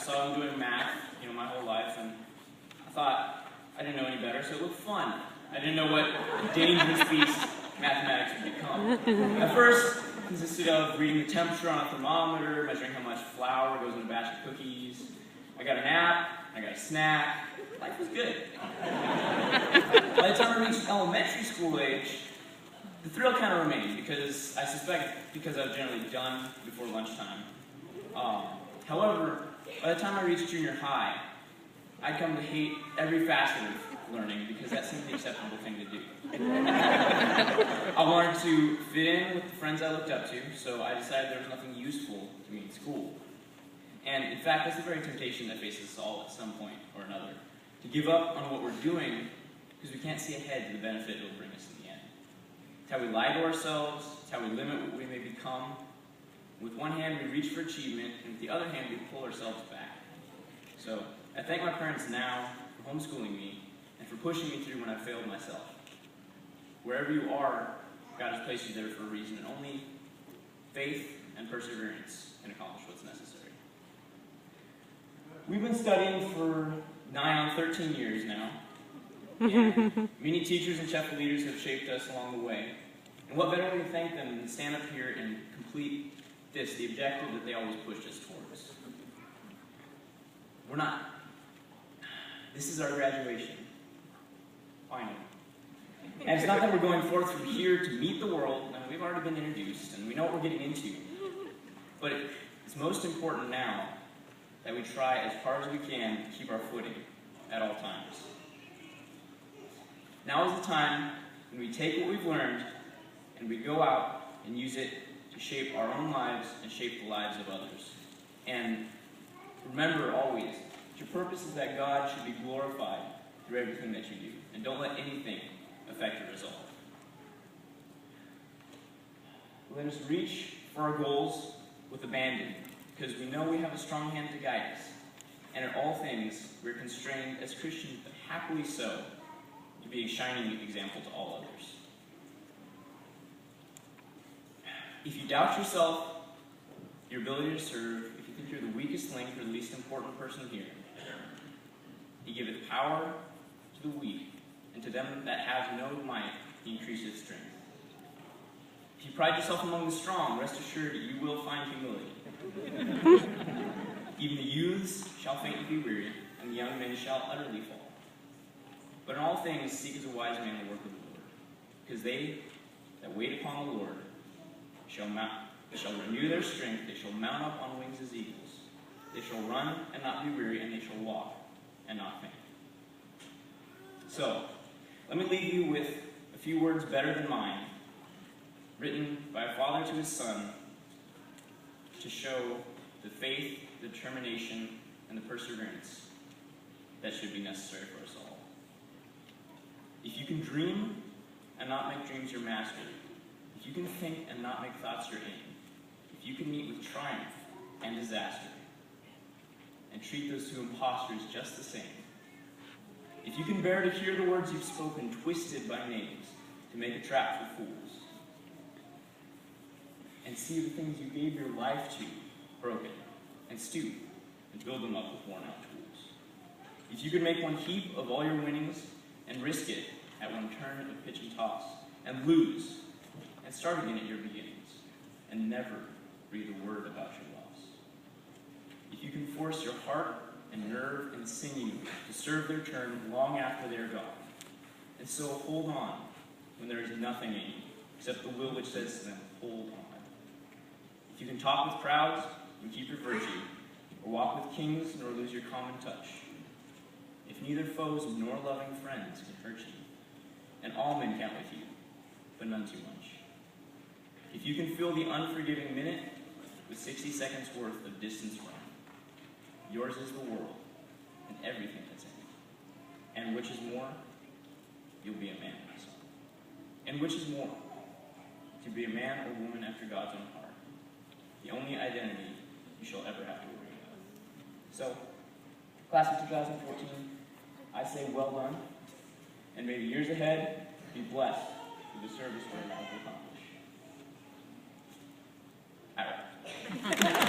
saw him doing math, my whole life, and I thought I didn't know any better, so it looked fun. I didn't know what a dangerous beast mathematics would become. At first, it consisted of reading the temperature on a thermometer, measuring how much flour goes in a batch of cookies. I got a nap, I got a snack. Life was good. By the time I reached elementary school age, the thrill kind of remained, because I suspect because I was generally done before lunchtime. However, by the time I reached junior high, I'd come to hate every facet of learning because that seemed the acceptable thing to do. I wanted to fit in with the friends I looked up to, so I decided there was nothing useful to me in school. And in fact, that's the very temptation that faces us all at some point or another, to give up on what we're doing because we can't see ahead to the benefit it will bring us in the end. It's how we lie to ourselves, it's how we limit what we may become. With one hand, we reach for achievement, and with the other hand, we pull ourselves back. So, I thank my parents now for homeschooling me and for pushing me through when I failed myself. Wherever you are, God has placed you there for a reason, and only faith and perseverance can accomplish what's necessary. We've been studying for nigh on 13 years now, and many teachers and chapel leaders have shaped us along the way. And what better way to thank them than to stand up here and complete this, the objective that they always pushed us towards. This is our graduation. Finally. And it's not that we're going forth from here to meet the world. No, we've already been introduced, and we know what we're getting into. But it's most important now that we try as hard as we can to keep our footing at all times. Now is the time when we take what we've learned and we go out and use it to shape our own lives and shape the lives of others. And remember always, that your purpose is that God should be glorified through everything that you do. And don't let anything affect your result. Let us reach for our goals with abandon, because we know we have a strong hand to guide us. And in all things, we're constrained as Christians, but happily so, to be a shining example to all others. If you doubt yourself, your ability to serve, if you think you're the weakest link or the least important person here, He giveth power to the weak, and to them that have no might, He increaseth strength. If you pride yourself among the strong, rest assured that you will find humility. Even the youths shall faint and be weary, and the young men shall utterly fall. But in all things seek as a wise man the work of the Lord, because they that wait upon the Lord shall renew their strength, they shall mount up on wings as eagles. They shall run and not be weary, and they shall walk and not faint. So, let me leave you with a few words better than mine, written by a father to his son, to show the faith, the determination, and the perseverance that should be necessary for us all. If you can dream and not make dreams your master, if you can think and not make thoughts your aim, if you can meet with triumph and disaster, and treat those two impostors just the same, if you can bear to hear the words you've spoken twisted by names to make a trap for fools, and see the things you gave your life to broken, and stoop and build them up with worn-out tools, if you could make one heap of all your winnings and risk it at one turn of pitch and toss, and lose, and start again at your beginnings, and never breathe a word about your loss. If you can force your heart and nerve and sinew to serve their turn long after they are gone, and so hold on when there is nothing in you except the will which says to them, hold on. If you can talk with crowds and keep your virtue, or walk with kings nor lose your common touch, if neither foes nor loving friends can hurt you, and all men count with you, but none too much. If you can fill the unforgiving minute with 60 seconds worth of distance run, yours is the world and everything that's in it. And which is more, you'll be a man, my son. And which is more, to be a man or woman after God's own heart, the only identity you shall ever have to worry about. So, class of 2014, I say well done, and may the years ahead be blessed with the service we're about to accomplish. All right.